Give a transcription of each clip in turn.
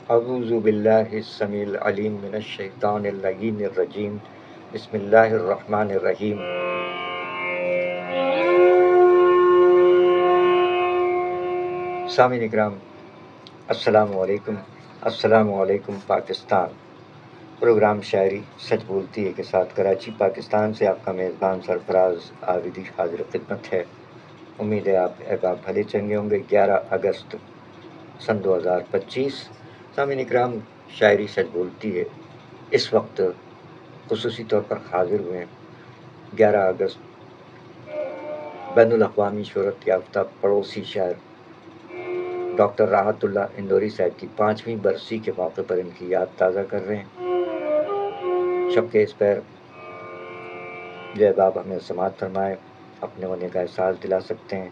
اعوذ باللہ السمیع العلیم من الشیطان اللعین الرجیم بسم اللہ الرحمن الرحیم سامعین اکرام السلام علیکم السلام علیکم پاکستان۔ پروگرام شاعری سچ بولتی ہے کے ساتھ کراچی پاکستان سے آپ کا میزبان سرفراز عابدی حاضر خدمت ہے۔ امید ہے آپ احباب بھلے چنگے ہوں گے۔ 11 اگست سن 2025۔ سامعین اکرام، شاعری سچ بولتی ہے اس وقت خصوصی طور پر حاضر ہوئے ہیں 11 اگست بین الاقوامی شہرت یافتہ پڑوسی شاعر ڈاکٹر راحت اللہ اندوری صاحب کی 5ویں برسی کے موقع پر ان کی یاد تازہ کر رہے ہیں۔ شب کے اس پیر جو احباب ہمیں سماعت فرمائے اپنے ہونے کا احساس دلا سکتے ہیں۔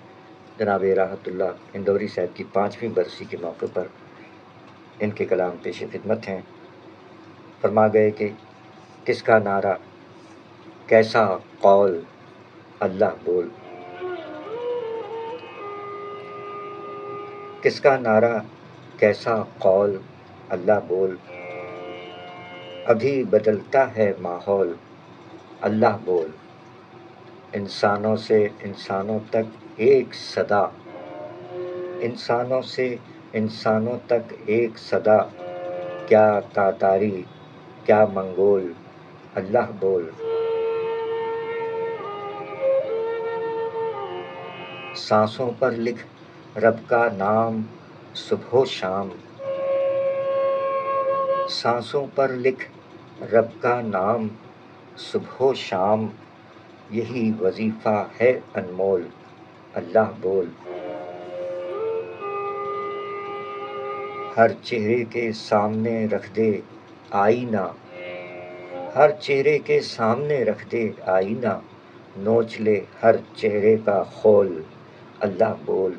جناب راحت اللہ اندوری صاحب کی 5ویں برسی کے موقع پر ان کے کلام پیش خدمت ہیں۔ فرما گئے کہ کس کا نعرہ کیسا قول اللہ بول، کس کا نعرہ کیسا قول اللہ بول، ابھی بدلتا ہے ماحول اللہ بول، انسانوں سے انسانوں تک ایک صدا، انسانوں سے انسانوں تک ایک صدا، کیا تاتاری کیا منگول اللہ بول، سانسوں پر لکھ رب کا نام صبح و شام، سانسوں پر لکھ رب کا نام صبح و شام، یہی وظیفہ ہے انمول اللہ بول، ہر چہرے کے سامنے رکھ دے آئینہ، ہر چہرے کے سامنے رکھ دے آئینہ، نوچ لے ہر چہرے کا خول اللہ بول،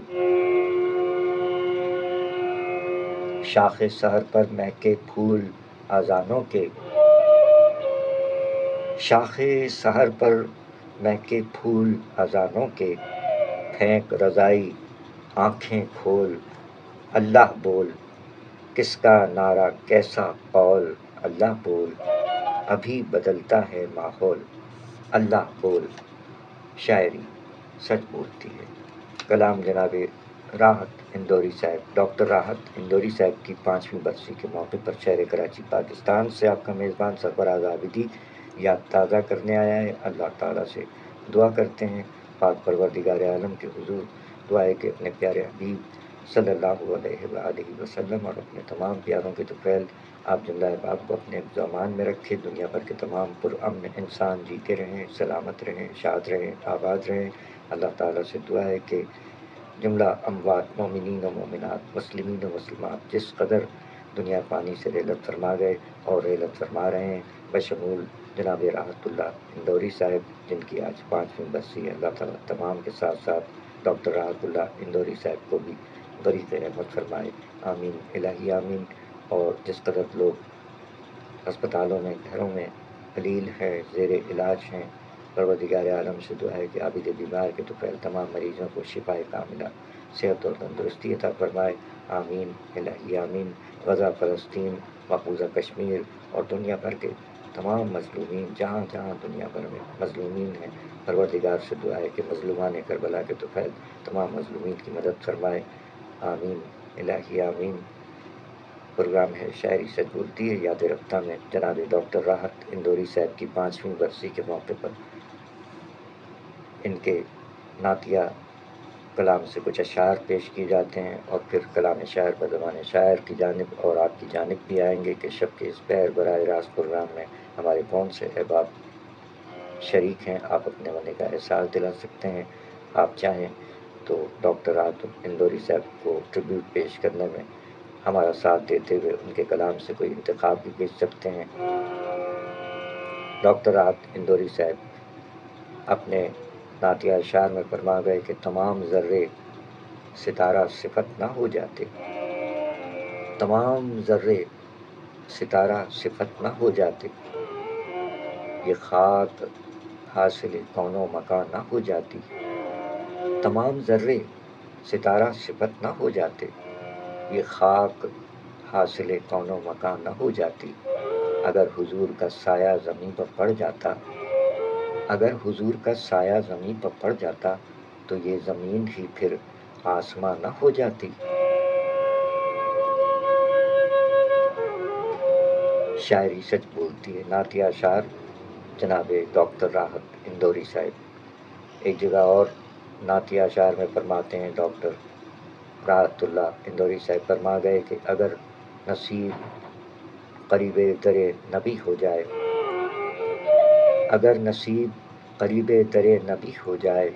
شاخ سحر پر مہکے پھول اذانوں کے، شاخ سحر پر مہکے پھول اذانوں کے، پھینک رضائی آنکھیں کھول اللہ بول، کس کا نعرہ کیسا قول اللہ بول، ابھی بدلتا ہے ماحول اللہ بول۔ شاعری سچ بولتی ہے۔ کلام جناب راحت اندوری صاحب، ڈاکٹر راحت اندوری صاحب کی 5ویں برسی کے موقع پر شہر کراچی پاکستان سے آپ کا میزبان سرفراز عابدی یاد تازہ کرنے آیا ہے۔ اللہ تعالیٰ سے دعا کرتے ہیں پاک پروردگار عالم کے حضور، دعا ہے کہ اپنے پیارے حبیب صلی اللہ علیہ وآلہ وسلم اور اپنے تمام پیاروں کے طفیل آپ جملہ احباب کو اپنے حفظ و امان میں رکھے، دنیا بھر کے تمام پرامن انسان جیتے رہیں، سلامت رہیں، شاد رہیں، آباد رہیں۔ اللہ تعالیٰ سے دعا ہے کہ جملہ اموات مومنین و مومنات، مسلمین و مسلمات جس قدر دنیا پانی سے رحلت فرما گئے اور رحلت فرما رہے ہیں، بشمول جناب راحت اللہ اندوری صاحب جن کی آج 5ویں برسی ہے، اللہ تعالیٰ تمام کے ساتھ ساتھ ڈاکٹر راحت اللہ اندوری صاحب کو بھی بریق رحمت فرمائے، آمین الہی آمین۔ اور جس قدر لوگ ہسپتالوں میں گھروں میں علیل ہیں، زیر علاج ہیں، پروردگار عالم سے دعا ہے کہ عابد بیمار کے طفیل تمام مریضوں کو شفائے کاملہ، صحت اور تندرستی عطا فرمائے، آمین الہی آمین۔ غزہ، فلسطین، مقبوضہ کشمیر اور دنیا بھر کے تمام مظلومین جہاں جہاں دنیا بھر میں مظلومین ہیں، پروردگار سے دعا ہے کہ مظلومان کربلا کے طفیل تمام مظلومین کی مدد فرمائے، آمین الہی آمین۔ پروگرام ہے شاعری سچ بولتی ہے یاد رفتہ میں جناب ڈاکٹر راحت اندوری صاحب کی 5ویں برسی کے موقع پر ان کے نعتیہ کلام سے کچھ اشعار پیش کیے جاتے ہیں، اور پھر کلام شاعر بدزبان شاعر کی جانب اور آپ کی جانب بھی آئیں گے کہ شب کے اس پیر براہ راست پروگرام میں ہمارے کون سے احباب شریک ہیں، آپ اپنے ہونے کا احساس دلا سکتے ہیں۔ آپ چاہیں تو ڈاکٹر راحت اندوری صاحب کو ٹریبیوٹ پیش کرنے میں ہمارا ساتھ دیتے ہوئے ان کے کلام سے کوئی انتخاب بھی بھیج سکتے ہیں۔ ڈاکٹر راحت اندوری صاحب اپنے نعتیہ اشعار میں فرما گئے کہ تمام ذرے ستارہ صفت نہ ہو جاتے، تمام ذرے ستارہ صفت نہ ہو جاتے، یہ خاک حاصل کون و مکان نہ ہو جاتی، تمام ذرے ستارہ صفت نہ ہو جاتے، یہ خاک حاصل کون و مکان نہ ہو جاتی، اگر حضور کا سایہ زمین پر پڑ جاتا، اگر حضور کا سایہ زمین پر پڑ جاتا تو یہ زمین ہی پھر آسماں نہ ہو جاتی۔ شاعری سچ بولتی ہے، نعتیہ اشعار جناب ڈاکٹر راحت اندوری صاحب۔ ایک جگہ اور نعتیہ اشعار میں فرماتے ہیں ڈاکٹر راحت اللہ اندوری صاحب، فرما گئے کہ اگر نصیب قریب در نبی ہو جائے، اگر نصیب قریب در نبی ہو جائے،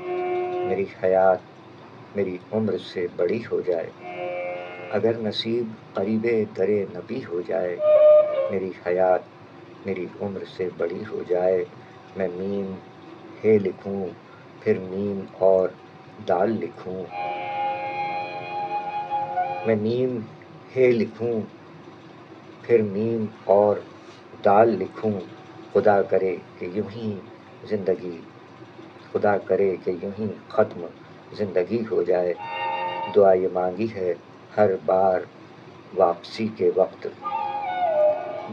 میری حیات میری عمر سے بڑی ہو جائے، اگر نصیب قریب در نبی ہو جائے، میری حیات میری عمر سے بڑی ہو جائے، میں میم ہے لکھوں پھر میم اور دال لکھوں، میں میم ہے لکھوں پھر میم اور دال لکھوں، خدا کرے کہ یوں ہی زندگی، خدا کرے کہ یوں ہی ختم زندگی ہو جائے، دعا یہ مانگی ہے ہر بار واپسی کے وقت،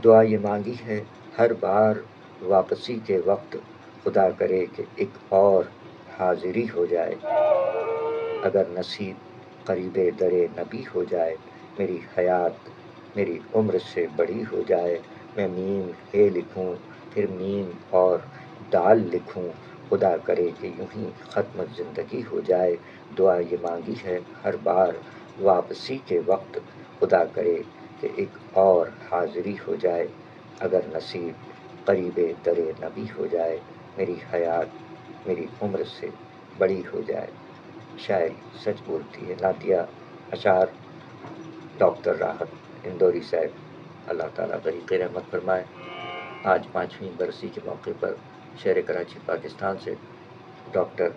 دعا یہ مانگی ہے ہر بار واپسی کے وقت، خدا کرے کہ ایک اور حاضری ہو جائے، اگر نصیب قریب در نبی ہو جائے، میری حیات میری عمر سے بڑی ہو جائے، میں میم ہے لکھوں پھر میم اور دال لکھوں، خدا کرے کہ یوں ہی ختم زندگی ہو جائے، دعا یہ مانگی ہے ہر بار واپسی کے وقت، خدا کرے کہ ایک اور حاضری ہو جائے، اگر نصیب قریب در نبی ہو جائے، میری حیات میری عمر سے بڑی ہو جائے۔ شاعری سچ بولتی ہے، نعتیہ اشعار ڈاکٹر راحت اندوری صاحب، اللہ تعالیٰ غریق رحمت فرمائے۔ آج 5ویں برسی کے موقع پر شہر کراچی پاکستان سے ڈاکٹر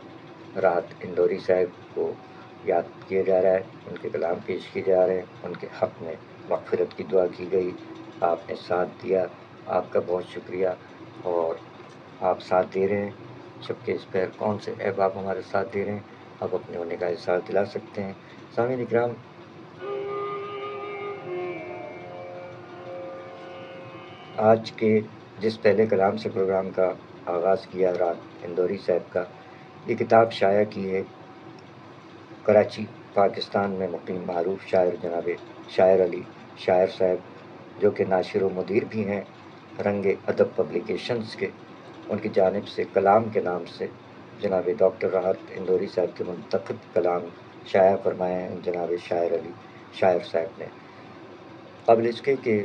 راحت اندوری صاحب کو یاد کیا جا رہا ہے، ان کے کلام پیش کیے جا رہے ہیں، ان کے حق میں مغفرت کی دعا کی گئی، آپ نے ساتھ دیا، آپ کا بہت شکریہ، اور آپ ساتھ دے رہے ہیں، شب کے اس پہر کون سے احباب ہمارے ساتھ دے رہے ہیں، آپ اپنے ہونے کا احساس دلا سکتے ہیں۔ سامعین اکرام، آج کے جس پہلے کلام سے پروگرام کا آغاز کیا راحت اندوری صاحب کا، یہ کتاب شائع کی ہے کراچی پاکستان میں مقیم معروف شاعر جناب شاعر علی شاعر صاحب، جو کہ ناشر و مدیر بھی ہیں رنگ ادب پبلیکیشنز کے، ان کی جانب سے کلام کے نام سے جناب ڈاکٹر راحت اندوری صاحب کے منتخب کلام شائع فرمائے ہیں جناب شاعر علی شاعر صاحب نے۔ قبل اس کے کہ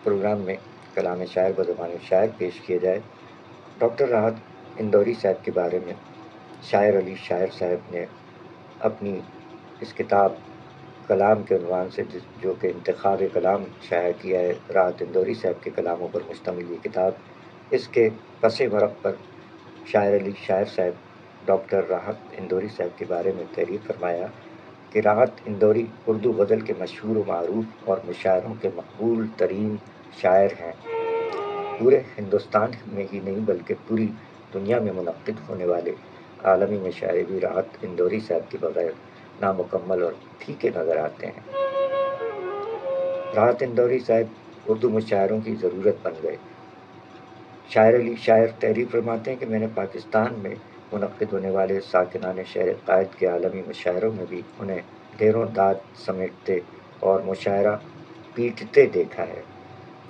پروگرام میں کلام شاعر بزبان شاعر پیش کیا جائے، ڈاکٹر راحت اندوری صاحب کے بارے میں شاعر علی شاعر صاحب نے اپنی اس کتاب کلام کے عنوان سے، جو کہ انتخاب کلام شائع کیا ہے، راحت اندوری صاحب کے کلاموں پر مشتمل یہ کتاب، اس کے پس ورق پر شاعر علی شاعر صاحب ڈاکٹر راحت اندوری صاحب کے بارے میں تحریر فرمایا کہ راحت اندوری اردو غزل کے مشہور و معروف اور مشاعروں کے مقبول ترین شاعر ہیں، پورے ہندوستان میں ہی نہیں بلکہ پوری دنیا میں منعقد ہونے والے عالمی مشاعرے بھی راحت اندوری صاحب کے بغیر نامکمل اور پھیکے نظر آتے ہیں۔ راحت اندوری صاحب اردو مشاعروں کی ضرورت بن گئے۔ شاعر علی شاعر تحریر فرماتے ہیں کہ میں نے پاکستان میں منعقد ہونے والے ساکنان شہر قائد کے عالمی مشاعروں میں بھی انہیں ڈھیروں داد سمیٹتے اور مشاعرہ پیٹتے دیکھا ہے۔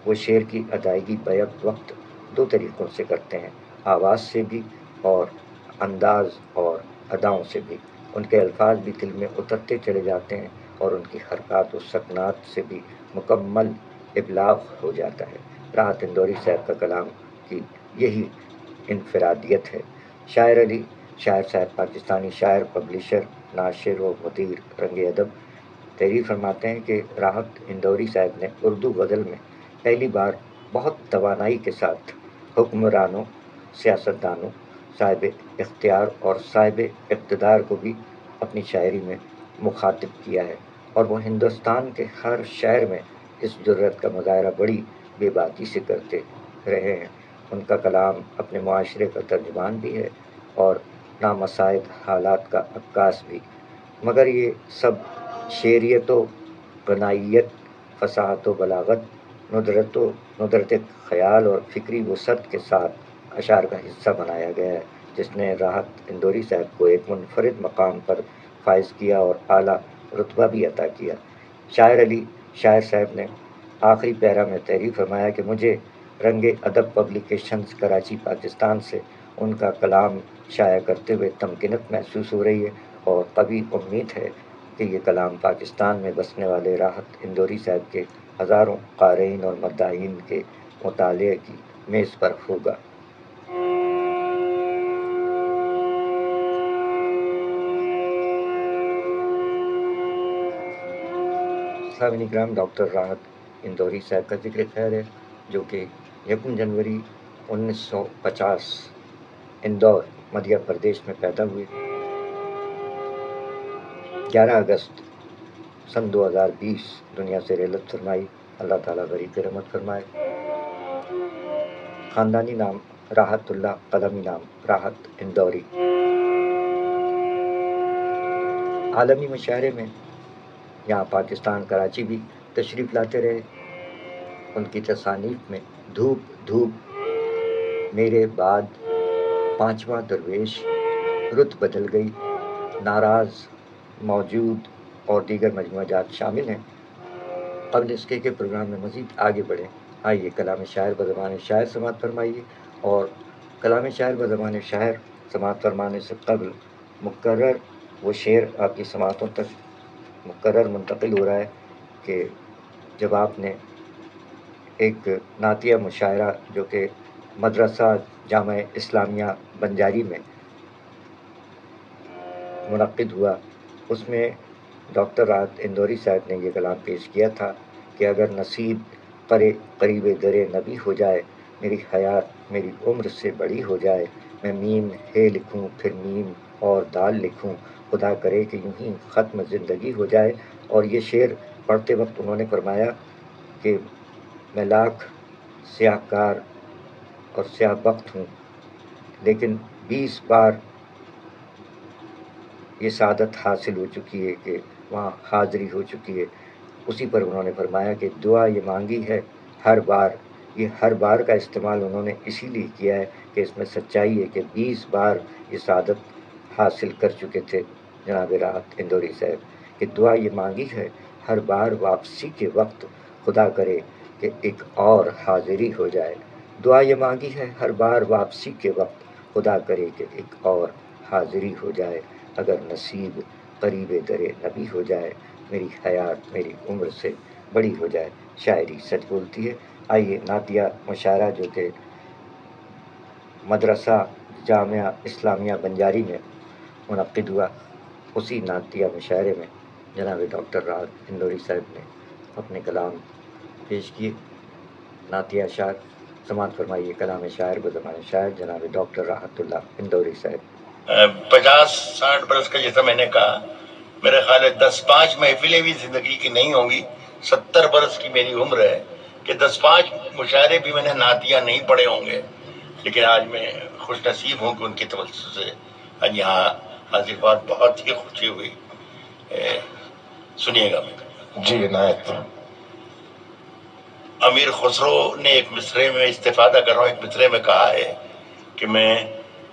وہ شعر کی ادائیگی بیک وقت دو طریقوں سے کرتے ہیں، آواز سے بھی اور انداز اور اداؤں سے بھی۔ ان کے الفاظ بھی دل میں اترتے چلے جاتے ہیں اور ان کی حرکات و سکنات سے بھی مکمل ابلاغ ہو جاتا ہے۔ راحت اندوری صاحب کا کلام کی یہی انفرادیت ہے۔ شاعر علی شاعر صاحب پاکستانی شاعر، پبلشر، ناشر و مدیر رنگ ادب تحریر فرماتے ہیں کہ راحت اندوری صاحب نے اردو غزل میں پہلی بار بہت توانائی کے ساتھ حکمرانوں، سیاستدانوں، صاحب اختیار اور صاحب اقتدار کو بھی اپنی شاعری میں مخاطب کیا ہے، اور وہ ہندوستان کے ہر شہر میں اس جرت کا مظاہرہ بڑی بے باکی سے کرتے رہے ہیں۔ ان کا کلام اپنے معاشرے کا ترجمان بھی ہے اور نامساعد حالات کا عکاس بھی، مگر یہ سب شعریت و غنائیت فصاحت و بلاغت، ندرت خیال اور فکری وسعت کے ساتھ اشعار کا حصہ بنایا گیا ہے، جس نے راحت اندوری صاحب کو ایک منفرد مقام پر فائز کیا اور اعلیٰ رتبہ بھی عطا کیا۔ شاعر صاحب نے آخری پیرا میں تحریر فرمایا کہ مجھے رنگ ادب پبلیکیشنز کراچی پاکستان سے ان کا کلام شائع کرتے ہوئے تمکنت محسوس ہو رہی ہے، اور قوی امید ہے کہ یہ کلام پاکستان میں بسنے والے راحت اندوری صاحب کے ہزاروں قارئین اور مداحین کے مطالعے کی میز پر ہوگا۔ سامعین اکرام، ڈاکٹر راحت اندوری صاحب کا ذکر خیر ہے، جو کہ 1 جنوری 1950 اندور مدھیہ پردیش میں پیدا ہوئے۔ 11 اگست سن 2020 دنیا سے رحلت فرمائی۔ اللہ تعالیٰ غریب رحمت فرمائے۔ خاندانی نام راحت اللہ، قلمی نام راحت اندوری۔ عالمی مشاعرے میں یہاں پاکستان کراچی بھی تشریف لاتے رہے۔ ان کی تصانیف میں دھوپ دھوپ، میرے بعد، 5واں درویش، رت بدل گئی، ناراض، موجود اور دیگر مجموعہ جات شامل ہیں۔ قبل اس کے پروگرام میں مزید آگے بڑھیں، آئیے کلام شاعر بزبان شاعر سماعت فرمائیے۔ اور کلام شاعر بزبان شاعر سماعت فرمانے سے قبل مقرر وہ شعر آپ کی سماعتوں تک مقرر منتقل ہو رہا ہے کہ جب آپ نے ایک نعتیہ مشاعرہ جو کہ مدرسہ جامع اسلامیہ بنجاری میں منعقد ہوا، اس میں ڈاکٹر راحت اندوری صاحب نے یہ کلام پیش کیا تھا کہ اگر نصیب قریب در نبی ہو جائے، میری حیات میری عمر سے بڑی ہو جائے، میں میم ہے لکھوں پھر میم اور دال لکھوں، خدا کرے کہ یوں ہی ختم زندگی ہو جائے۔ اور یہ شعر پڑھتے وقت انہوں نے فرمایا کہ میں لاکھ سیاہ کار اور سیاہ بخت ہوں، لیکن 20 بار یہ سعادت حاصل ہو چکی ہے کہ وہاں حاضری ہو چکی ہے۔ اسی پر انہوں نے فرمایا کہ دعا یہ مانگی ہے ہر بار، یہ ہر بار کا استعمال انہوں نے اسی لیے کیا ہے کہ اس میں سچائی ہے کہ 20 بار یہ سعادت حاصل کر چکے تھے جناب راحت اندوری صاحب، کہ دعا یہ مانگی ہے ہر بار واپسی کے وقت، خدا کرے کہ ایک اور حاضری ہو جائے۔ دعا یہ مانگی ہے ہر بار واپسی کے وقت، خدا کرے کہ ایک اور حاضری ہو جائے، اگر نصیب قریب در نبی ہو جائے، میری حیات میری عمر سے بڑی ہو جائے۔ شاعری سچ بولتی ہے۔ آئیے نعتیہ مشاعرہ جو کہ مدرسہ جامعہ اسلامیہ بنجاری میں منعقد ہوا، اسی نعتیہ مشاعرے میں جناب ڈاکٹر راحت اندوری صاحب نے اپنے کلام پیش کیے۔ نعتیہ اشعار سماعت فرمائیے کلام شاعر بزبان شاعر جناب ڈاکٹر راحت اللہ اندوری صاحب۔ 50-60 برس کا جیسا میں نے کہا، میرے خیال ہے 10-5 محفلیں بھی زندگی کی نہیں ہوں گی۔ 70 برس کی میری عمر ہے کہ 10-5 مشاعرے بھی میں نے نعتیہ نہیں پڑھے ہوں گے، لیکن آج میں خوش نصیب ہوں کہ ان کی توسط سے آج یہاں حاضر ہوا، بہت ہی خوشی ہوئی۔ سنیے گا میں جی عنایت۔ امیر خسرو نے ایک مصرعے میں استفادہ کر رہا ہوں، ایک مصرعے میں کہا ہے کہ میں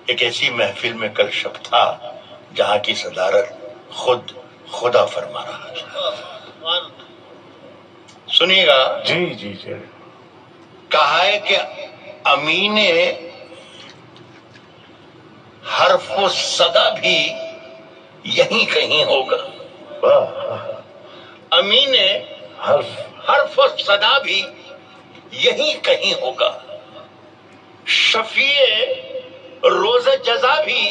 ایک ایسی محفل میں کل شب تھا جہاں کی صدارت خود خدا فرما رہا تھا۔ سنیے گا۔ جی جی جی۔ کہا ہے کہ امین حرف و صدا بھی یہیں کہیں ہوگا۔ امین حرف و صدا بھی یہیں کہیں ہوگا، شفیع روز جزا بھی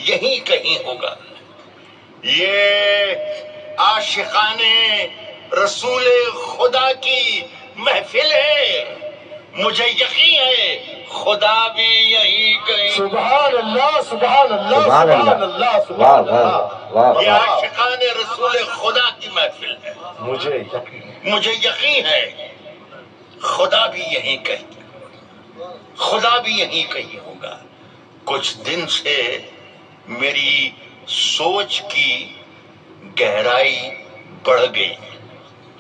یہیں کہیں ہوگا۔ یہ عاشقان رسول خدا کی محفل ہے، مجھے یقین ہے خدا بھی یہیں کہیں۔ سبحان اللہ سبحان اللہ سبحان سبحان اللہ، اللہ واہ سبحان واہ اللہ۔ واہ یہ واہ۔ عاشقان رسول خدا کی محفل ہے، مجھے یقین ہے۔ مجھے یقین ہے خدا بھی یہیں کہیں، خدا بھی یہیں کہیں ہوگا۔ کچھ دن سے میری سوچ کی گہرائی بڑھ گئی،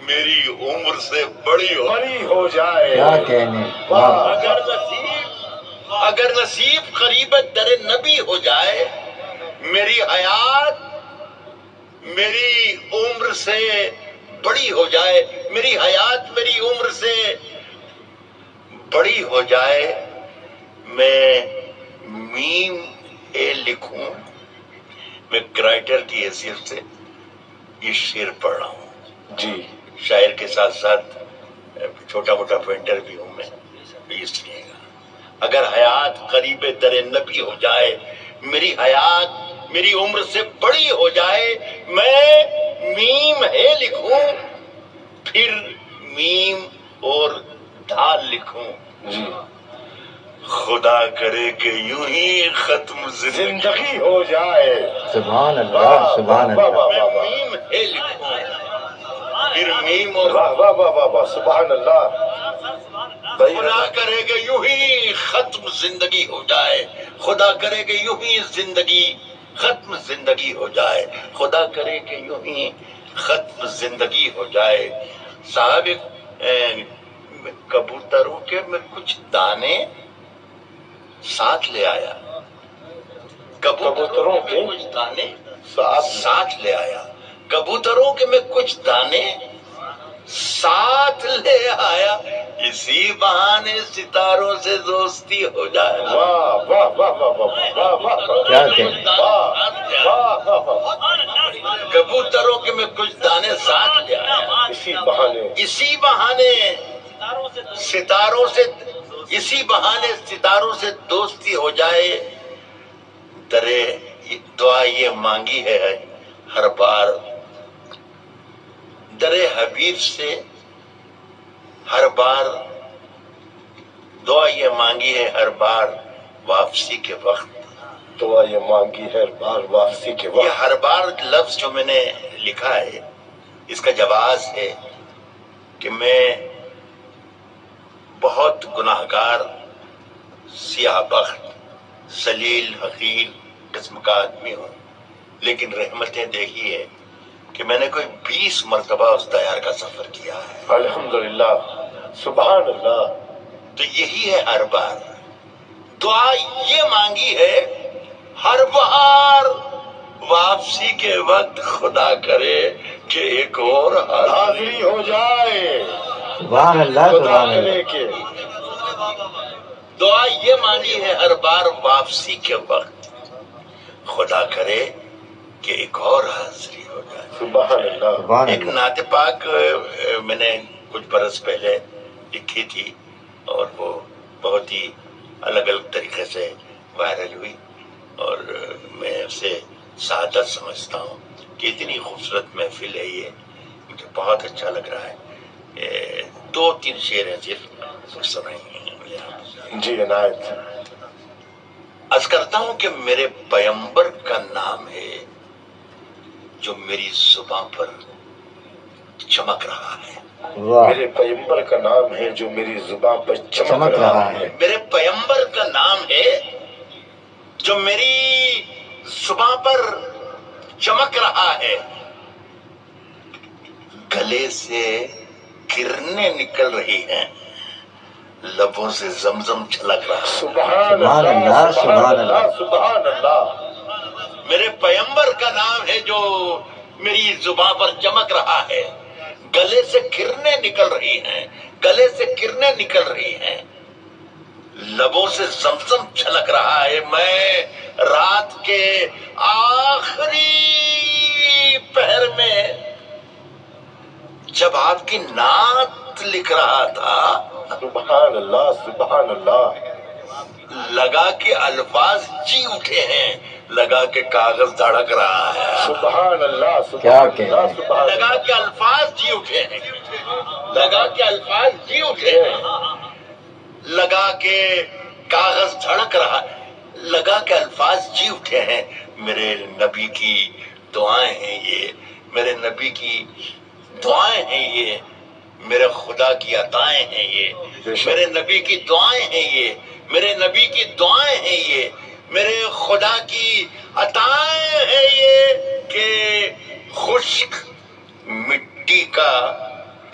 میری عمر سے بڑی ہو جائے. کیا کہنے. واہ. اگر نصیب قریب در نبی ہو جائے، میری حیات میری عمر سے بڑی ہو جائے، میری حیات میری عمر سے بڑی ہو جائے، میں میم اے لکھوں. میں رائٹر کی حیثیت سے یہ شعر پڑھ رہا ہوں. جی. شاعر کے ساتھ ساتھ چھوٹا موٹا پینٹر بھی ہوں میں. پلیز سنیے گا. اگر حیات قریب در نبی ہو جائے، میری حیات میری عمر سے بڑی ہو جائے، میں میم ہے لکھوں، پھر میم اور دال لکھوں. جی. خدا کرے کہ یوں ہی ختم زندگی ہو جائے. سبحان اللہ سبحان واہ اللہ. واہ واہ. میں میم ہے لکھوں، پھر میم اور واہ واہ واہ واہ واہ. سبحان اللہ. خدا کرے کہ یوں ہی ختم زندگی ہو جائے. خدا کرے کہ یوں ہی زندگی ختم زندگی ہو جائے. خدا کرے کہ یوں ہی ختم زندگی ہو جائے. صاحب کبوتروں کے میں کچھ دانے ساتھ لے آیا. کبوتروں کے کچھ دانے ساتھ لے آیا. کبوتروں کے میں کچھ دانے ساتھ لے آیا. اسی بہانے ستاروں سے دوستی ہو جائے. واہ واہ واہ واہ واہ واہ. کیا کہنے. واہ واہ واہ. کبوتروں کے میں کچھ دانے ساتھ لے آیا. اسی بہانے ستاروں سے اسی بہانے ستاروں سے دوستی ہو جائے. درے دعا یہ مانگی ہے ہر بار، درے حبیب سے ہر بار دعا یہ مانگی ہے ہر بار واپسی کے وقت. دعا یہ مانگی ہے ہر بار واپسی کے یہ وقت. ہر بار لفظ جو میں نے لکھا ہے، اس کا جواز ہے کہ میں بہت گناہگار، سیاہ بخت، ذلیل حقیر قسم کا آدمی ہوں، لیکن رحمتیں دیکھی ہے کہ میں نے کوئی 20 مرتبہ اس دیار کا سفر کیا ہے. الحمدللہ. سبحان اللہ. تو یہی ہے ہر بار. دعا یہ مانگی ہے ہر بار واپسی کے وقت، خدا کرے کہ ایک اور حاضری ہو جائے. سبحان اللہ خدا سبحان کرے اللہ. کہ دعا یہ مانگی ہے ہر بار واپسی کے وقت، خدا کرے کہ ایک اور حاضری ہو جائے. سبحان اللہ. سبحان ایک اللہ. نعت پاک میں نے کچھ برس پہلے لکھی تھی، اور وہ بہت ہی الگ الگ طریقے سے وائرل ہوئی، اور میں اسے سعادت سمجھتا ہوں کہ اتنی خوبصورت محفل ہے یہ. مجھے بہت اچھا لگ رہا ہے. 2-3 شعر ہیں صرف سنائیں. جی عنایت. عرض کرتا ہوں کہ میرے پیمبر کا نام ہے جو میری زباں پر چمک رہا ہے. واہ. میرے پیمبر کا نام ہے جو میری زباں پر چمک رہا ہے. میرے پیمبر کا نام ہے جو میری زباں پر چمک رہا ہے. گلے سے کرنیں نکل رہی ہیں، لبوں سے زمزم چھلک رہا ہے. سبحان سبحان اللہ. اللہ، سبحان سبحان اللہ. اللہ. سبحان اللہ. میرے پیمبر کا نام ہے جو میری زباں پر چمک رہا ہے. گلے سے کرنیں نکل رہی ہیں، گلے سے کرنیں نکل رہی ہیں، لبوں سے زمزم چھلک رہا ہے. میں رات کے آخری پہر میں جب آپ کی نعت لکھ رہا تھا، سبحان اللہ. سبحان اللہ. لگا کہ الفاظ جی اٹھے ہیں، لگا کہ کاغذ دھڑک رہا ہے. سبحان اللہ. کیا سبحان کہہ اللہ. رہے ہیں. سبحان لگا اللہ. کہ الفاظ جی اٹھے ہیں، لگا کہ الفاظ جی اٹھے ہیں، لگا کہ کاغذ دھڑک رہا ہے، لگا کہ الفاظ جی اٹھے ہیں. میرے نبی کی دعائیں ہیں یہ، میرے نبی کی دعائیں ہیں یہ، میرے خدا کی عطائیں ہیں یہ، میرے نبی کی دعائیں ہیں یہ، میرے نبی کی دعائیں ہیں یہ، میرے خدا کی عطائیں ہیں یہ، کہ خشک مٹی کا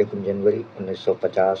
1950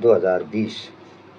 2020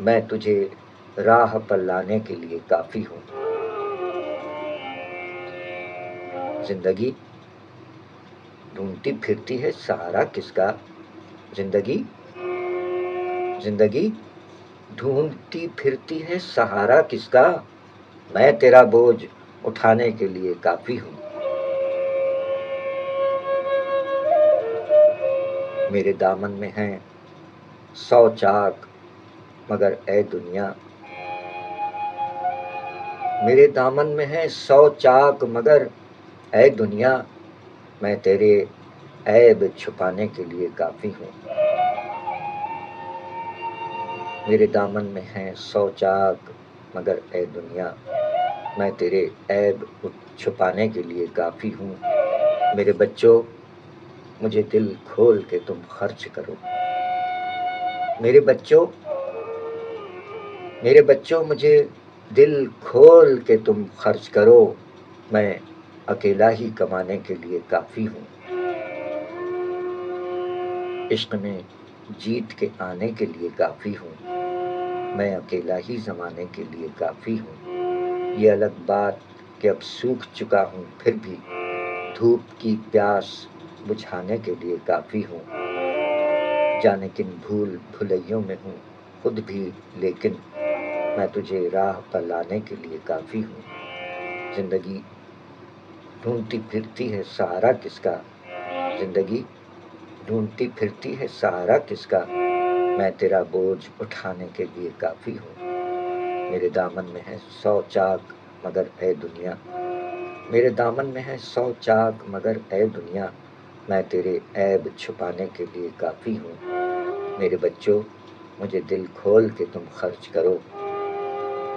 میں تجھے راہ پر لانے کے لیے کافی ہوں۔ زندگی ڈھونڈتی پھرتی ہے سہارا کس کا؟ زندگی ڈھونڈتی پھرتی ہے سہارا کس کا؟ میں تیرا بوجھ اٹھانے کے لیے کافی ہوں۔ میرے دامن میں ہیں 100 چاک مگر اے دنیا، میرے دامن میں ہیں 100 چاک مگر اے دنیا، میں تیرے عیب چھپانے کے لیے کافی ہوں۔ میرے دامن میں ہیں 100 چاک مگر اے دنیا، میں تیرے عیب چھپانے کے لیے کافی ہوں۔ میرے بچوں مجھے دل کھول کے تم خرچ کرو، میرے بچوں مجھے دل کھول کے تم خرچ کرو، میں اکیلا ہی کمانے کے لیے کافی ہوں۔ عشق میں جیت کے آنے کے لیے کافی ہوں، میں اکیلا ہی زمانے کے لیے کافی ہوں۔ یہ الگ بات کہ اب سوکھ چکا ہوں پھر بھی دھوپ کی پیاس بجھانے کے لیے کافی ہوں۔ جانے کن بھول بھلیوں میں ہوں خود بھی، لیکن میں تجھے راہ پر لانے کے لیے کافی ہوں۔ زندگی ڈھونڈتی پھرتی ہے سہارا کس کا؟ زندگی ڈھونڈتی پھرتی ہے سہارا کس کا؟ میں تیرا بوجھ اٹھانے کے لیے کافی ہوں۔ میرے دامن میں ہے 100 چاک مگر اے دنیا، میرے دامن میں ہے 100 چاک مگر اے دنیا، میں تیرے عیب چھپانے کے لیے کافی ہوں۔ میرے بچوں مجھے دل کھول کے تم خرچ کرو،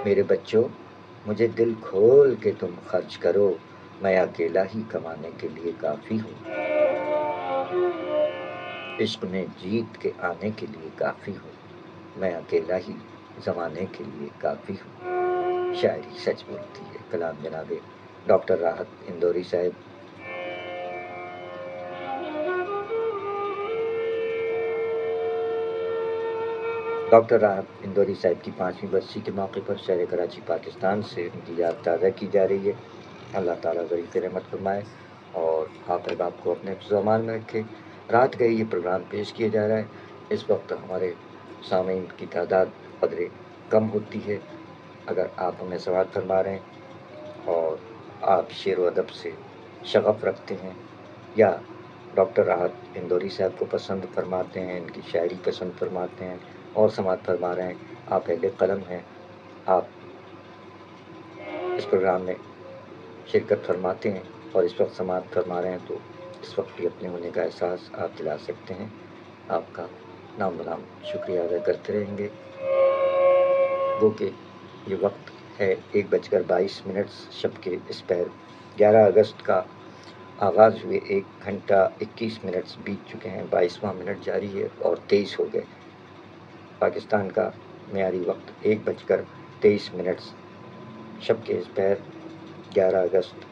میرے بچوں مجھے دل کھول کے تم خرچ کرو، میں اکیلا ہی کمانے کے لیے کافی ہوں۔ عشق میں جیت کے آنے کے لیے کافی ہوں، میں اکیلا ہی زمانے کے لیے کافی ہوں۔ شاعری سچ بولتی ہے۔ کلام جناب ڈاکٹر راحت اندوری صاحب۔ ڈاکٹر راحت اندوری صاحب کی 5ویں برسی کے موقع پر شہر کراچی پاکستان سے ان کی یاد تازہ کی جا رہی ہے۔ اللہ تعالیٰ ذریعہ رحمت فرمائے اور آپ احباب کو اپنے حفظ و امان میں رکھے۔ رات گئے یہ پروگرام پیش کیا جا رہا ہے۔ اس وقت ہمارے سامعین کی تعداد قدرے کم ہوتی ہے۔ اگر آپ ہمیں سماعت فرما رہے ہیں اور آپ شعر و ادب سے شغف رکھتے ہیں یا ڈاکٹر راحت اندوری صاحب کو پسند فرماتے ہیں، ان کی شاعری پسند فرماتے ہیں اور سماعت فرما رہے ہیں، آپ اہل قلم ہیں، آپ اس پروگرام میں شرکت فرماتے ہیں اور اس وقت سماعت فرما رہے ہیں، تو اس وقت بھی اپنے ہونے کا احساس آپ دلا سکتے ہیں۔ آپ کا نام بنام شکریہ ادا کرتے رہیں گے۔ گو کہ یہ وقت ہے 1:22 شب کے اس پہر 11 اگست کا آغاز ہوئے 1 گھنٹہ 21 منٹ بیت چکے ہیں، 22واں منٹ جاری ہے اور 23 ہو گئے۔ پاکستان کا معیاری وقت 1:23 شب کے اس پہر 11 اگست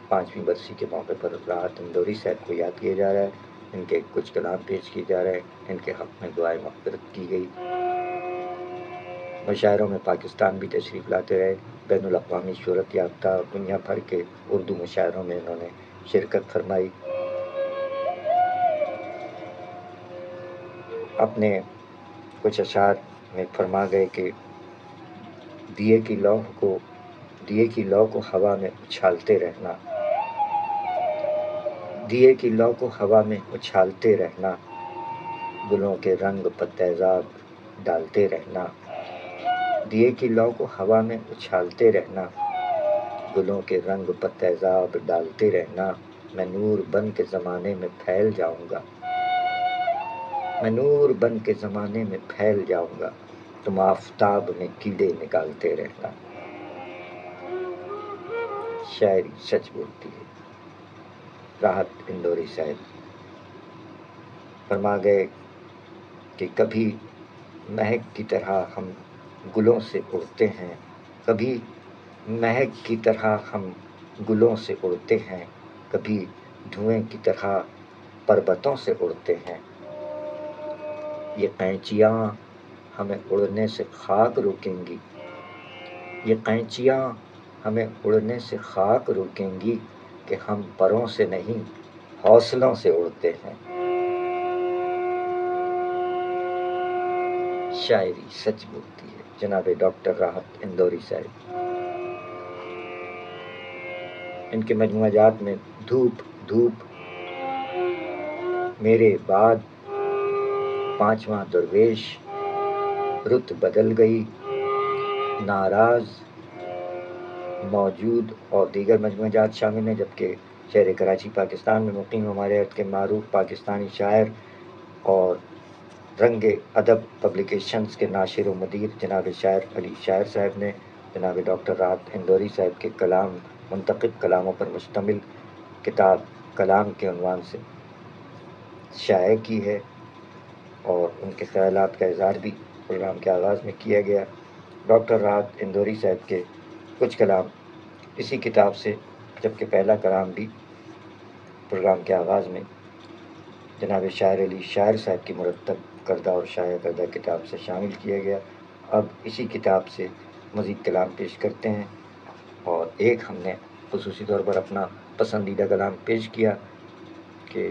5ویں برسی کے موقع پر راحت اندوری صاحب کو یاد کیا جا رہا ہے۔ ان کے کچھ کلام پیش کیے جا رہے ہیں، ان کے حق میں دعائیں مغفرت کی گئی۔ مشاعروں میں پاکستان بھی تشریف لاتے رہے، بین الاقوامی شہرت یافتہ دنیا بھر کے اردو مشاعروں میں انہوں نے شرکت فرمائی۔ اپنے کچھ اشعار میں فرما گئے کہ دیے کی لو کو ہوا میں اچھالتے رہنا، دیے کی لو کو ہوا میں اچھالتے رہنا، گلوں کے رنگ پر تیزاب ڈالتے رہنا، دیے کی لو کو ہوا میں اچھالتے رہنا، گلوں کے رنگ پر تیزاب ڈالتے رہنا، میں نور بن کے زمانے میں پھیل جاؤں گا، میں نور بن کے زمانے میں پھیل جاؤں گا، تم آفتاب میں کیڑے نکالتے رہنا۔ شاعری سچ بولتی ہے۔ راحت اندوری صاحب فرما گئے کہ کبھی مہک کی طرح ہم گلوں سے اڑتے ہیں، کبھی مہک کی طرح ہم گلوں سے اڑتے ہیں، کبھی دھوئیں کی طرح پربتوں سے اڑتے ہیں، یہ قینچیاں ہمیں اڑنے سے خاک روکیں گی، یہ قینچیاں ہمیں اڑنے سے خاک روکیں گی کہ ہم پروں سے نہیں حوصلوں سے اڑتے ہیں۔ شاعری سچ بولتی ہے، جناب ڈاکٹر راحت اندوری صاحب۔ ان کے مجموعہ جات میں دھوپ دھوپ، میرے بعد، پانچواں درویش، رت بدل گئی، ناراض، موجود اور دیگر مجموعہ جات شامل ہیں، جبکہ شہر کراچی پاکستان میں مقیم ہمارے عہد کے معروف پاکستانی شاعر اور رنگ ادب پبلیکیشنز کے ناشر و مدیر جناب شاعر علی شاعر صاحب نے جناب ڈاکٹر راحت اندوری صاحب کے کلام، منتخب کلاموں پر مشتمل کتاب کلام کے عنوان سے شائع کی ہے، اور ان کے خیالات کا اظہار بھی پروگرام کے آغاز میں کیا گیا۔ ڈاکٹر راحت اندوری صاحب کے کچھ کلام اسی کتاب سے، جبکہ پہلا کلام بھی پروگرام کے آغاز میں جناب شاعر علی شاعر صاحب کی مرتب کردہ اور شائع کردہ کتاب سے شامل کیا گیا۔ اب اسی کتاب سے مزید کلام پیش کرتے ہیں، اور ایک ہم نے خصوصی طور پر اپنا پسندیدہ کلام پیش کیا کہ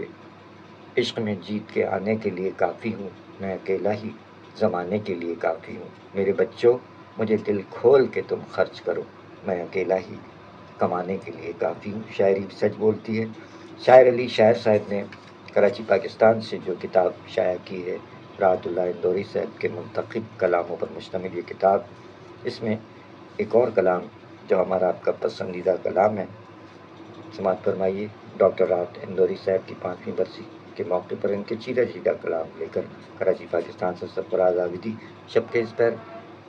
عشق میں جیت کے آنے کے لیے کافی ہوں، میں اکیلا ہی زمانے کے لیے کافی ہوں، میرے بچوں مجھے دل کھول کے تم خرچ کرو، میں اکیلا ہی کمانے کے لیے کافی ہوں۔ شاعری سچ بولتی ہے۔ شاعر علی شاعر صاحب نے کراچی پاکستان سے جو کتاب شائع کی ہے، راحت اللہ اندوری صاحب کے منتخب کلاموں پر مشتمل یہ کتاب، اس میں ایک اور کلام جو ہمارا آپ کا پسندیدہ کلام ہے، سماعت فرمائیے۔ ڈاکٹر راحت اندوری صاحب کی 5ویں برسی کے موقع پر ان کے چیرہ چیرہ کلام لے کر کراچی پاکستان سے سرفراز عابدی شب کے اس پیر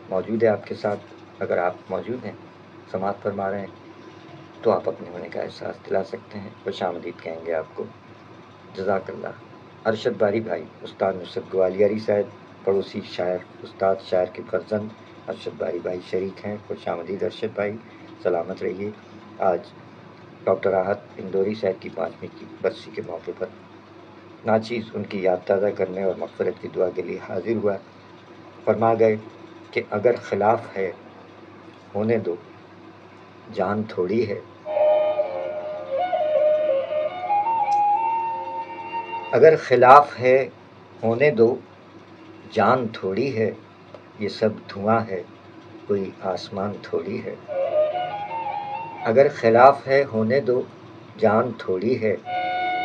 موجود ہے آپ کے ساتھ۔ اگر آپ موجود ہیں، سماعت فرما رہے ہیں، تو آپ اپنے ہونے کا احساس دلا سکتے ہیں، خوش آمدید کہیں گے آپ کو۔ جزاک اللہ۔ ارشد باری بھائی، استاد نصرت گوالیاری صاحب، پڑوسی شاعر، استاد شاعر کے فرزند ارشد باری بھائی شریک ہیں، خوش آمدید ارشد بھائی، سلامت رہیے۔ آج ڈاکٹر راحت اندوری صاحب کی 5ویں کی برسی کے موقع پر ناچیز ان کی یاد تازہ کرنے اور مغفرت کی دعا کے لیے حاضر ہوا۔ فرما گئے کہ اگر خلاف ہے ہونے دو، جان تھوڑی ہے، اگر خلاف ہے ہونے دو، جان تھوڑی ہے، یہ سب دھواں ہے، کوئی آسمان تھوڑی ہے۔ اگر خلاف ہے ہونے دو، جان تھوڑی ہے،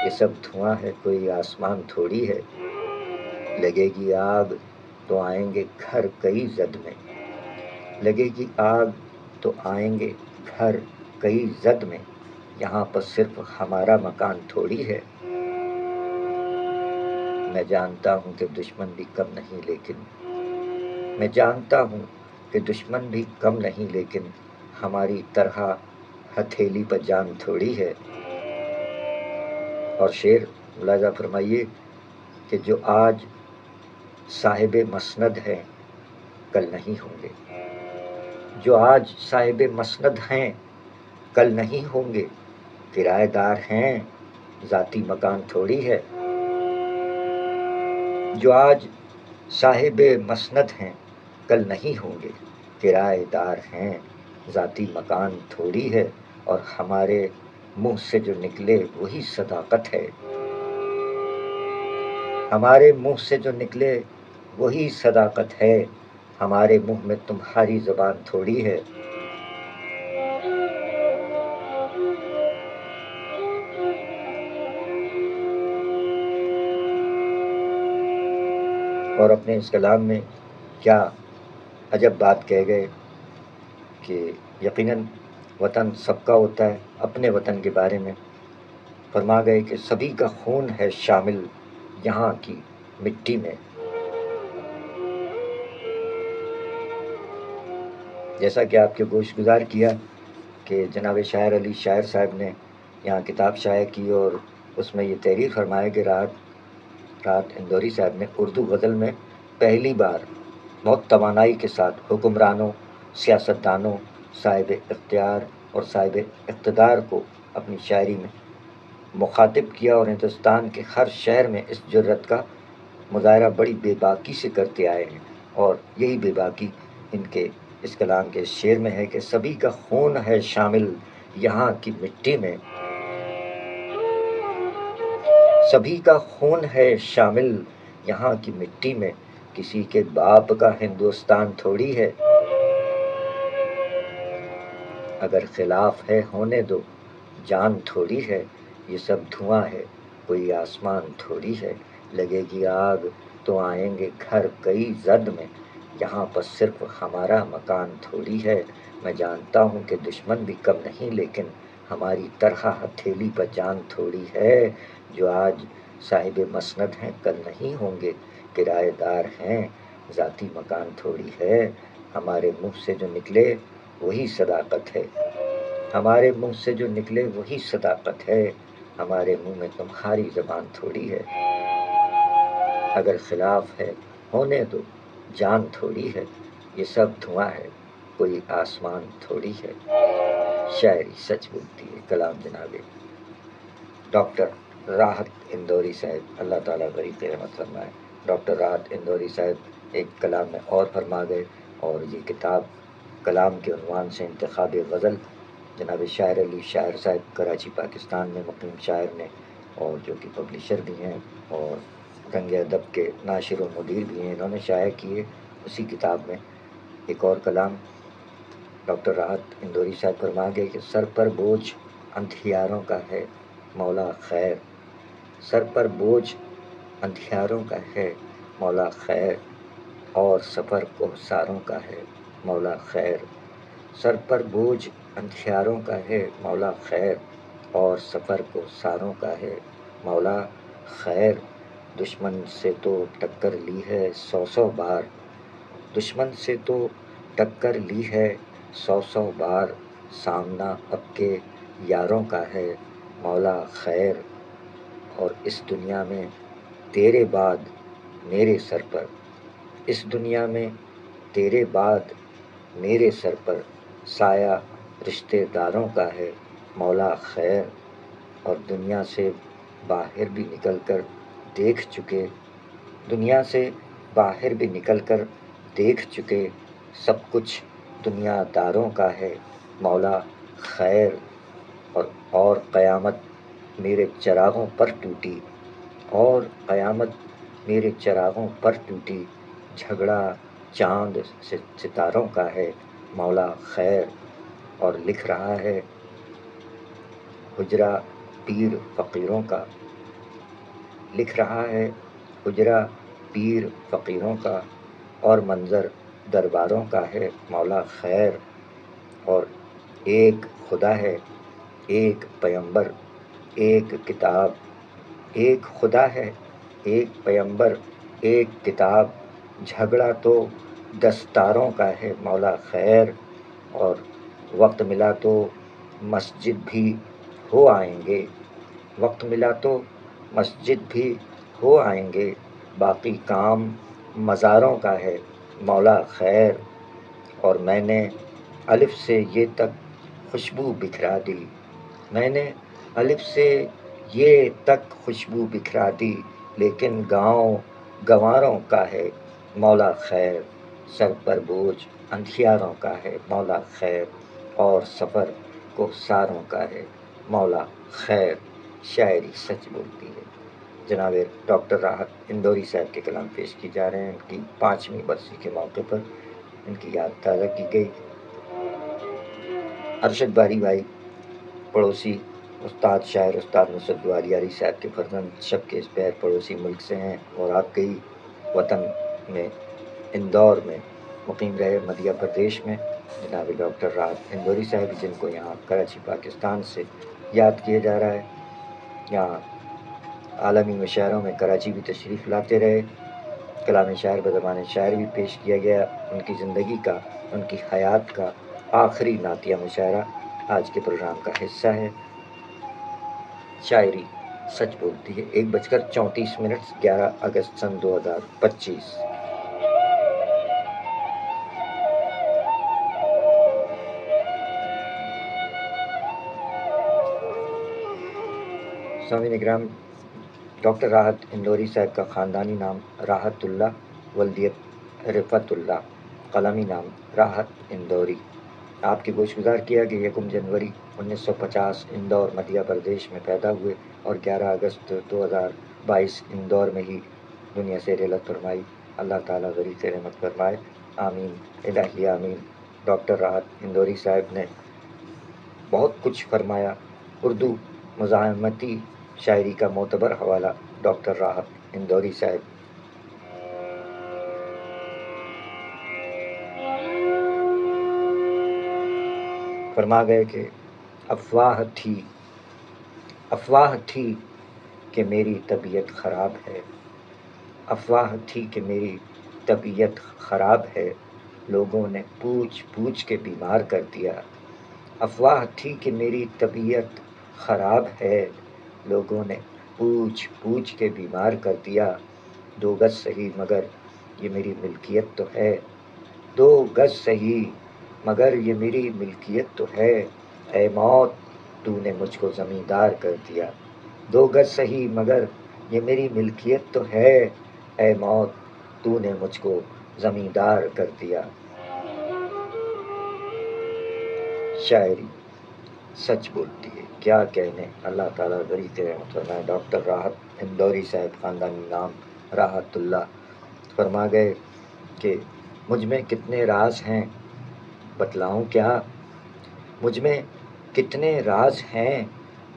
یہ سب دھواں ہے، کوئی آسمان تھوڑی ہے۔ لگے گی آگ تو آئیں گے گھر کئی زد میں، لگے گی آگ تو آئیں گے گھر کئی زد میں، یہاں پر صرف ہمارا مکان تھوڑی ہے۔ میں جانتا ہوں کہ دشمن بھی کم نہیں، لیکن میں جانتا ہوں کہ دشمن بھی کم نہیں، لیکن ہماری طرح ہتھیلی پر جان تھوڑی ہے۔ اور شعر ملاحظہ فرمائیے کہ جو آج صاحب مسند ہیں کل نہیں ہوں گے، جو آج صاحب مسند ہیں کل نہیں ہوں گے، کرایہ دار ہیں ذاتی مکان تھوڑی ہے۔ جو آج صاحب مسند ہیں کل نہیں ہوں گے، کرایہ دار ہیں ذاتی مکان تھوڑی ہے، اور ہمارے منہ سے جو نکلے وہی صداقت ہے، ہمارے منہ سے جو نکلے وہی صداقت ہے، ہمارے منہ میں تمہاری زبان تھوڑی ہے۔ اور اپنے اس کلام میں کیا عجب بات کہہ گئے کہ یقیناً وطن سب کا ہوتا ہے۔ اپنے وطن کے بارے میں فرما گئے کہ سبھی کا خون ہے شامل یہاں کی مٹی میں۔ جیسا کہ آپ کے گوش گزار کیا کہ جناب شاعر علی شاعر صاحب نے یہاں کتاب شائع کی، اور اس میں یہ تحریر فرمایا کہ راحت اندوری صاحب نے اردو غزل میں پہلی بار بہت توانائی کے ساتھ حکمرانوں، سیاستدانوں، صاحب اختیار اور صاحب اقتدار کو اپنی شاعری میں مخاطب کیا، اور ہندوستان کے ہر شہر میں اس جرت کا مظاہرہ بڑی بے باکی سے کرتے آئے ہیں۔ اور یہی بے باکی ان کے اس کلام کے شعر میں ہے کہ سبھی کا خون ہے شامل یہاں کی مٹی میں، سبھی کا خون ہے شامل یہاں کی مٹی میں، کسی کے باپ کا ہندوستان تھوڑی ہے، اگر خلاف ہے ہونے دو جان تھوڑی ہے، یہ سب دھواں ہے کوئی آسمان تھوڑی ہے، لگے گی آگ تو آئیں گے گھر کئی زد میں، یہاں پر صرف ہمارا مکان تھوڑی ہے، میں جانتا ہوں کہ دشمن بھی کم نہیں لیکن ہماری طرح ہتھیلی پر جان تھوڑی ہے، جو آج صاحب مسند ہیں کل نہیں ہوں گے کرایہ دار ہیں، ذاتی مکان تھوڑی ہے، ہمارے منہ سے جو نکلے وہی صداقت ہے، ہمارے منہ سے جو نکلے وہی صداقت ہے، ہمارے منہ میں تمہاری زبان تھوڑی ہے، اگر خلاف ہے ہونے دو جان تھوڑی ہے، یہ سب دھواں ہے کوئی آسمان تھوڑی ہے، شاعری سچ بولتی ہے۔ کلام جناب ڈاکٹر راحت اندوری صاحب، اللہ تعالیٰ غریق رحمت فرمائے۔ ڈاکٹر راحت اندوری صاحب ایک کلام میں اور فرما گئے، اور یہ کتاب کلام کے عنوان سے انتخاب غزل جناب شاعر علی شاعر صاحب کراچی پاکستان میں مقیم شاعر نے، اور جو کہ پبلشر بھی ہیں اور رنگ ادب کے ناشر و مدیر بھی ہیں، انہوں نے شائع کیے۔ اسی کتاب میں ایک اور کلام ڈاکٹر راحت اندوری صاحب فرما گئے کہ سر پر بوجھ اندھیاروں کا ہے مولا خیر، سر پر بوجھ اندھیاروں کا ہے مولا خیر، اور سفر کوہساروں کا ہے مولا خیر، سر پر بوجھ اندھیاروں کا ہے مولا خیر، اور سفر کوہساروں کا ہے مولا خیر، دشمن سے تو ٹکر لی ہے 100 بار، دشمن سے تو ٹکر لی ہے 100 بار، سامنا اب کے یاروں کا ہے مولا خیر، اور اس دنیا میں تیرے بعد میرے سر پر، اس دنیا میں تیرے بعد میرے سر پر سایہ رشتے داروں کا ہے مولا خیر، اور دنیا سے باہر بھی نکل کر دیکھ چکے، دنیا سے باہر بھی نکل کر دیکھ چکے، سب کچھ دنیا داروں کا ہے مولا خیر، اور قیامت میرے چراغوں پر ٹوٹی، اور قیامت میرے چراغوں پر ٹوٹی، جھگڑا چاند سے ستاروں کا ہے مولا خیر، اور لکھ رہا ہے حجرہ پیر فقیروں کا، لکھ رہا ہے حجرہ پیر فقیروں کا، اور منظر درباروں کا ہے مولا خیر، اور ایک خدا ہے ایک پیمبر ایک کتاب، ایک خدا ہے ایک پیمبر ایک کتاب، جھگڑا تو دستاروں کا ہے مولا خیر، اور وقت ملا تو مسجد بھی ہو آئیں گے، وقت ملا تو مسجد بھی ہو آئیں گے، باقی کام مزاروں کا ہے مولا خیر، اور میں نے الف سے یہ تک خوشبو بکھرا دی، میں نے الف سے یہ تک خوشبو بکھرا دی، لیکن گاؤں گنواروں کا ہے مولا خیر، سر پر بوجھ اندھیاروں کا ہے مولا خیر، اور سفر کوہساروں کا ہے مولا خیر، شاعری سچ بولتی ہے۔ جناب ڈاکٹر راحت اندوری صاحب کے کلام پیش کی جا رہے ہیں، ان کی 5ویں برسی کے موقع پر ان کی یاد تازہ کی گئی۔ ارشد باری بھائی پڑوسی استاد شاعر استاد نصرت دعا علی صاحب کے فرزند شب کے اس پیر پڑوسی ملک سے ہیں، اور آپ کے ہی وطن میں اندور میں مقیم رہے مدھیہ پردیش میں جناب ڈاکٹر راحت اندوری صاحب، جن کو یہاں کراچی پاکستان سے یاد کیا جا رہا ہے۔ یہاں عالمی مشاعروں میں کراچی بھی تشریف لاتے رہے، کلام شاعر بدمان شاعر بھی پیش کیا گیا، ان کی زندگی کا ان کی حیات کا آخری نعتیہ مشاعرہ آج کے پروگرام کا حصہ ہے۔ شاعری سچ بولتی ہے، 1:34 11 اگست سن 2025۔ سامعین اکرام، ڈاکٹر راحت اندوری صاحب کا خاندانی نام راحت اللہ ولدیت رفعت اللہ، قلمی نام راحت اندوری۔ آپ کی گوشگزار کیا کہ 1 جنوری 1950 اندور مدھیہ پردیش میں پیدا ہوئے اور 11 اگست 2022 اندور میں ہی دنیا سے رحلت فرمائی۔ اللہ تعالیٰ غریب رحمت فرمائے، آمین الہی آمین۔ ڈاکٹر راحت اندوری صاحب نے بہت کچھ فرمایا۔ اردو مزاحمتی شاعری کا معتبر حوالہ ڈاکٹر راحت اندوری صاحب۔ فرما گئے کہ افواہ تھی کہ میری طبیعت خراب ہے، افواہ تھی کہ میری طبیعت خراب ہے، لوگوں نے پوچھ پوچھ کے بیمار کر دیا۔ افواہ تھی کہ میری طبیعت خراب ہے، لوگوں نے پوچھ پوچھ کے بیمار کر دیا۔ 2 گز صحیح مگر یہ میری ملکیت تو ہے، 2 گز صحیح مگر یہ میری ملکیت تو ہے، اے موت تو نے مجھ کو زمیندار کر دیا۔ 2 گز صحیح مگر یہ میری ملکیت تو ہے، اے موت تو نے مجھ کو زمیندار کر دیا۔ شاعری سچ بولتی ہے، کیا کہنے، اللہ تعالیٰ غریب رحمت فرمائے۔ ڈاکٹر راحت اندوری صاحب، خاندانی نام راحت اللہ، فرما گئے کہ مجھ میں کتنے راز ہیں بتلاؤں کیا، مجھ میں کتنے راز ہیں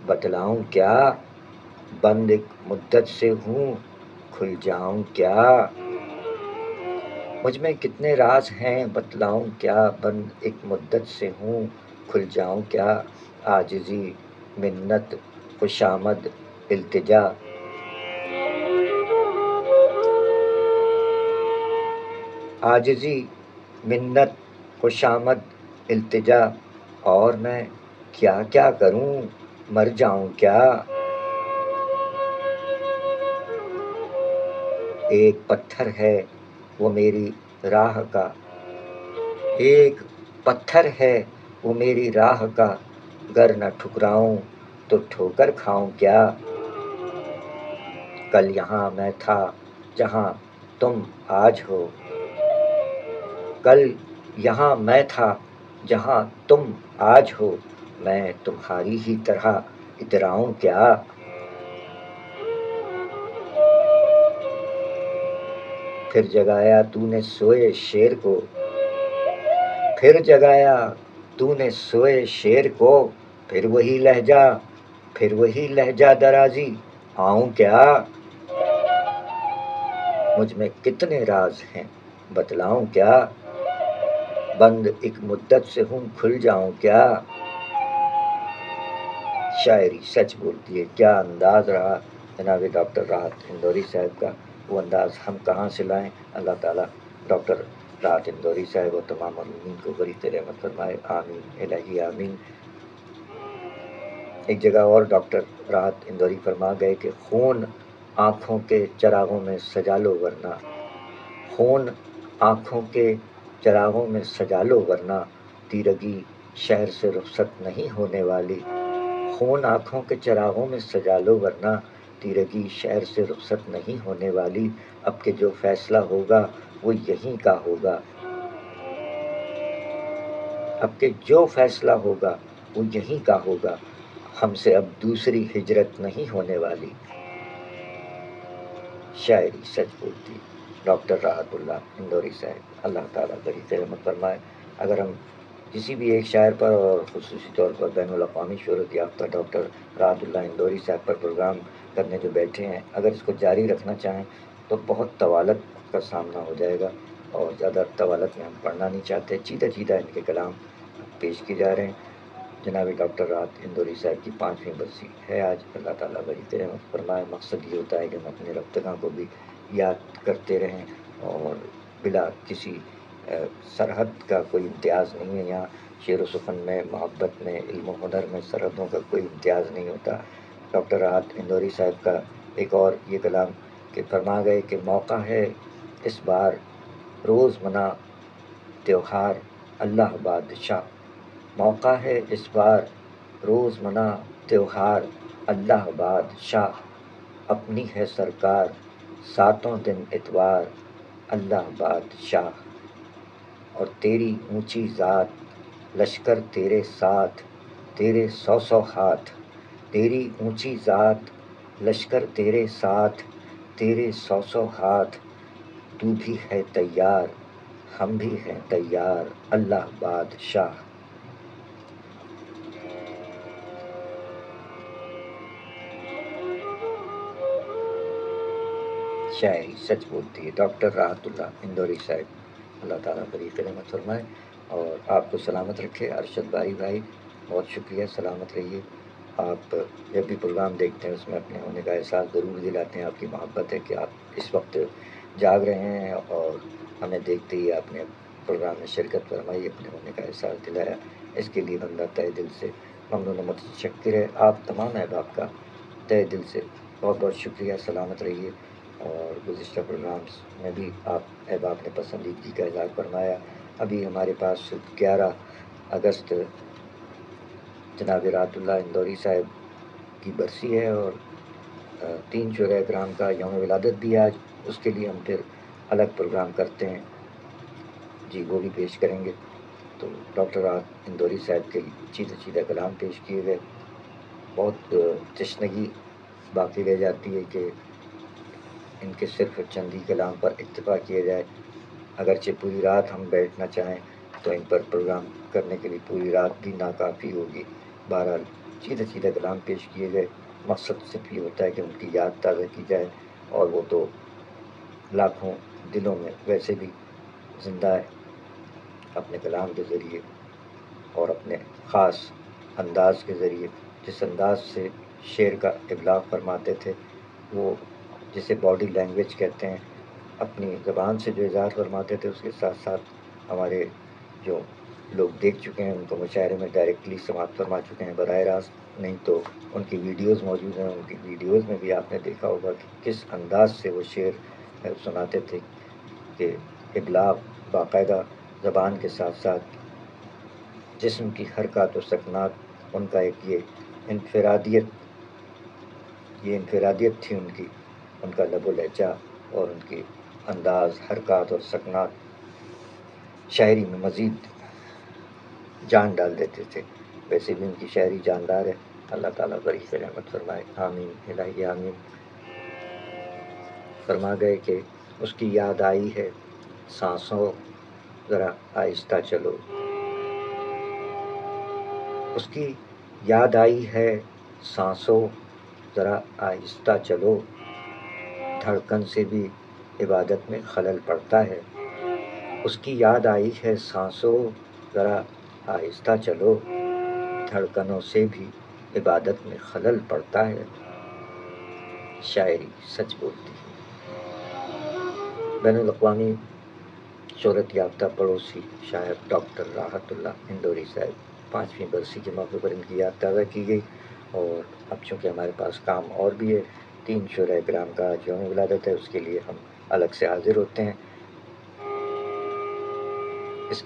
بتلاؤں کیا، بند ایک مدت سے ہوں کھل جاؤں کیا، مجھ میں کتنے راز ہیں بتلاؤں کیا، بند ایک مدت سے ہوں کھل جاؤں کیا، عاجزی منت خوشامد التجا، عاجزی منت خوشامد التجا، اور میں کیا کیا کروں مر جاؤں کیا، ایک پتھر ہے وہ میری راہ کا، ایک پتھر ہے وہ میری راہ کا، گر نہ ٹھکراؤں تو ٹھوکر کھاؤں کیا، کل یہاں میں تھا جہاں تم آج ہو، کل یہاں میں تھا جہاں تم آج ہو، میں تمہاری ہی طرح اتراؤں کیا، پھر جگایا تو نے سوئے شیر کو، پھر جگایا تو نے سوئے شیر کو، پھر وہی لہجہ درازی آؤں کیا، مجھ میں کتنے راز ہیں بتلاؤں کیا، بند ایک مدت سے ہوں کھل جاؤں کیا۔ شاعری سچ بولتی ہے، کیا انداز رہا جناب ڈاکٹر راحت اندوری صاحب کا، وہ انداز ہم کہاں سے لائیں۔ اللہ تعالیٰ ڈاکٹر راحت اندوری صاحب اور تمام مومنین کو غریب رحمت فرمائے، آمین الہی آمین۔ ایک جگہ اور ڈاکٹر راحت اندوری فرما گئے کہ خون آنکھوں کے چراغوں میں سجا لو ورنہ، خون آنکھوں کے چراغوں میں سجا لو ورنہ، تیرگی شہر سے رخصت نہیں ہونے والی، خون آنکھوں کے چراغوں میں سجا لو ورنہ، تیرگی شہر سے رخصت نہیں ہونے والی، اب کہ جو فیصلہ ہوگا وہ یہیں کا ہوگا، اب کہ جو فیصلہ ہوگا وہ یہیں کا ہوگا، ہم سے اب دوسری ہجرت نہیں ہونے والی۔ شاعری سچ بولتی ڈاکٹر راحت اللہ اندوری صاحب، اللہ تعالیٰ غریب رحمت فرمائے۔ اگر ہم کسی بھی ایک شاعر پر اور خصوصی طور پر بین الاقوامی شہرت یافتہ ڈاکٹر راحت اللہ اندوری صاحب پر پروگرام کرنے جو بیٹھے ہیں، اگر اس کو جاری رکھنا چاہیں تو بہت طوالت کا سامنا ہو جائے گا، اور زیادہ طوالت میں ہم پڑھنا نہیں چاہتے، چیدہ ان کے کلام پیش کیے جا رہے ہیں۔ جناب ڈاکٹر راحت اندوری صاحب کی 5ویں برسی ہے آج، اللہ تعالیٰ غریب رحمت فرمائے۔ مقصد یہ ہوتا ہے کہ ہم اپنے رفتگاں کو بھی یاد کرتے رہیں، اور بلا کسی سرحد کا کوئی امتیاز نہیں ہے یہاں، شعر و سخن میں، محبت میں، علم و ہنر میں سرحدوں کا کوئی امتیاز نہیں ہوتا۔ ڈاکٹر راحت اندوری صاحب کا ایک اور یہ کلام کہ فرما گئے کہ موقع ہے اس بار روز منا تیوہار اللہ بادشاہ، موقع ہے اس بار روز منا تیوہار اللہ بادشاہ، اپنی ہے سرکار 7 دن اتوار، اللہ بادشاہ، اور تیری اونچی ذات، لشکر تیرے ساتھ، تیرے 100 ہاتھ، تیری اونچی ذات، لشکر تیرے ساتھ، تیرے 100 ہاتھ، تو بھی ہے تیار، ہم بھی ہیں تیار، اللہ بادشاہ۔ شاعری سچ بولتی ہے، ڈاکٹر راحت اللہ اندوری صاحب، اللہ تعالیٰ بریک رحمت فرمائے اور آپ کو سلامت رکھے۔ ارشد باری بھائی بہت شکریہ، سلامت رہیے۔ آپ جب بھی پروگرام دیکھتے ہیں اس میں اپنے ہونے کا احساس ضرور دلاتے ہیں، آپ کی محبت ہے کہ آپ اس وقت جاگ رہے ہیں اور ہمیں دیکھتے ہی آپ نے پروگرام میں شرکت فرمائی، اپنے ہونے کا احساس دلایا، اس کے لیے بندہ تہ دل سے ممنون و متشکر ہے۔ آپ تمام احباب کا تہ دل سے بہت بہت شکریہ، سلامت رہیے۔ اور گزشتہ پروگرامس میں بھی آپ احباب نے پسندیدگی کا اظہار فرمایا۔ ابھی ہمارے پاس 11 اگست جناب راحت اللہ اندوری صاحب کی برسی ہے اور 3 شہدائے کرام کا یوم ولادت بھی آج، اس کے لیے ہم پھر الگ پروگرام کرتے ہیں جی، وہ بھی پیش کریں گے۔ تو ڈاکٹر راحت اندوری صاحب کے چیدہ کلام پیش کیے گئے، بہت تشنگی باقی رہ جاتی ہے کہ ان کے صرف چندی کلام پر اکتفا کیا جائے، اگرچہ پوری رات ہم بیٹھنا چاہیں تو ان پر پروگرام کرنے کے لیے پوری رات بھی ناکافی ہوگی۔ بہرحال چیدہ کلام پیش کیے گئے، مقصد صرف یہ ہوتا ہے کہ ان کی یاد تازہ کی جائے، اور وہ تو لاکھوں دلوں میں ویسے بھی زندہ ہے اپنے کلام کے ذریعے اور اپنے خاص انداز کے ذریعے، جس انداز سے شعر کا ابلاغ فرماتے تھے، وہ جسے باڈی لینگویج کہتے ہیں، اپنی زبان سے جو اظہار فرماتے تھے اس کے ساتھ ساتھ ہمارے جو لوگ دیکھ چکے ہیں ان کو مشاعرے میں ڈائریکٹلی سماعت فرما چکے ہیں براہ راست، نہیں تو ان کی ویڈیوز موجود ہیں، ان کی ویڈیوز میں بھی آپ نے دیکھا ہوگا کہ کس انداز سے وہ شعر سناتے تھے کہ ابلاغ باقاعدہ زبان کے ساتھ ساتھ جسم کی حرکات و سکنات، ان کا ایک یہ انفرادیت تھی ان کا لب و لہجہ اور ان کی انداز، حرکات اور سکنات شاعری میں مزید جان ڈال دیتے تھے۔ ویسے بھی ان کی شاعری جاندار ہے، اللہ تعالیٰ بری سے رحمت فرمائے، آمین الہی آمین۔ فرما گئے کہ اس کی یاد آئی ہے سانسوں، ذرا آہستہ چلو، اس کی یاد آئی ہے سانسوں، ذرا آہستہ چلو، دھڑکن سے بھی عبادت میں خلل پڑتا ہے، اس کی یاد آئی ہے سانسوں، ذرا آہستہ چلو، دھڑکنوں سے بھی عبادت میں خلل پڑتا ہے، شاعری سچ بولتی ہے۔ بین الاقوامی شہرت یافتہ پڑوسی شاعر ڈاکٹر راحت اللہ اندوری صاحب 5ویں برسی کے موقع پر ان کی یاد تازہ کی گئی، اور اب چونکہ ہمارے پاس کام اور بھی ہے، 3 شہدائے کرام کا آج یوم ولادت ہے، اس کے لیے ہم الگ سے حاضر ہوتے ہیں۔ اس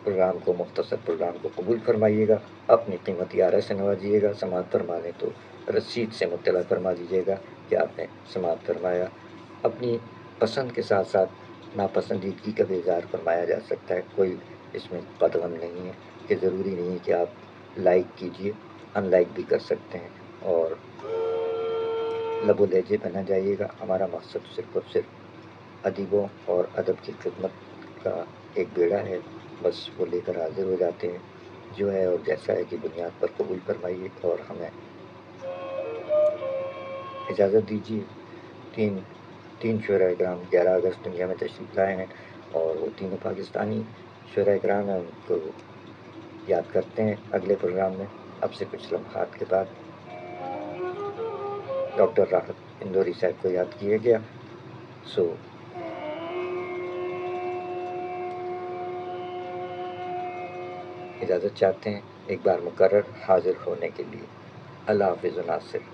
پروگرام کو، مختصر پروگرام کو قبول فرمائیے گا، اپنی قیمتی آرا سے نوازیے گا، سماعت فرما لیں تو رسید سے مطلع فرما دیجیے گا کہ آپ نے سماعت فرمایا۔ اپنی پسند کے ساتھ ساتھ ناپسندیدگی کا بھی اظہار فرمایا جا سکتا ہے، کوئی اس میں قدغن نہیں ہے کہ ضروری نہیں ہے کہ آپ لائک کیجئے، ان لائک بھی کر سکتے ہیں، اور لب و لہجے پہ نہ جائیے گا، ہمارا مقصد صرف اور صرف ادیبوں اور ادب کی خدمت کا ایک بیڑا ہے، بس وہ لے کر حاضر ہو جاتے ہیں، جو ہے اور جیسا ہے کی بنیاد پر قبول فرمائیے اور ہمیں اجازت دیجیے۔ تین شہدائے کرام 11 اگست دنیا میں تشریف لائے ہیں، اور وہ تینوں پاکستانی شہدائے کرام ہیں، ان کو یاد کرتے ہیں اگلے پروگرام میں۔ اب سے کچھ لمحات کے بعد ڈاکٹر راحت اندوری صاحب کو یاد کیا گیا، سو اجازت چاہتے ہیں ایک بار مکرر حاضر ہونے کے لیے۔ اللہ حافظ و ناصر۔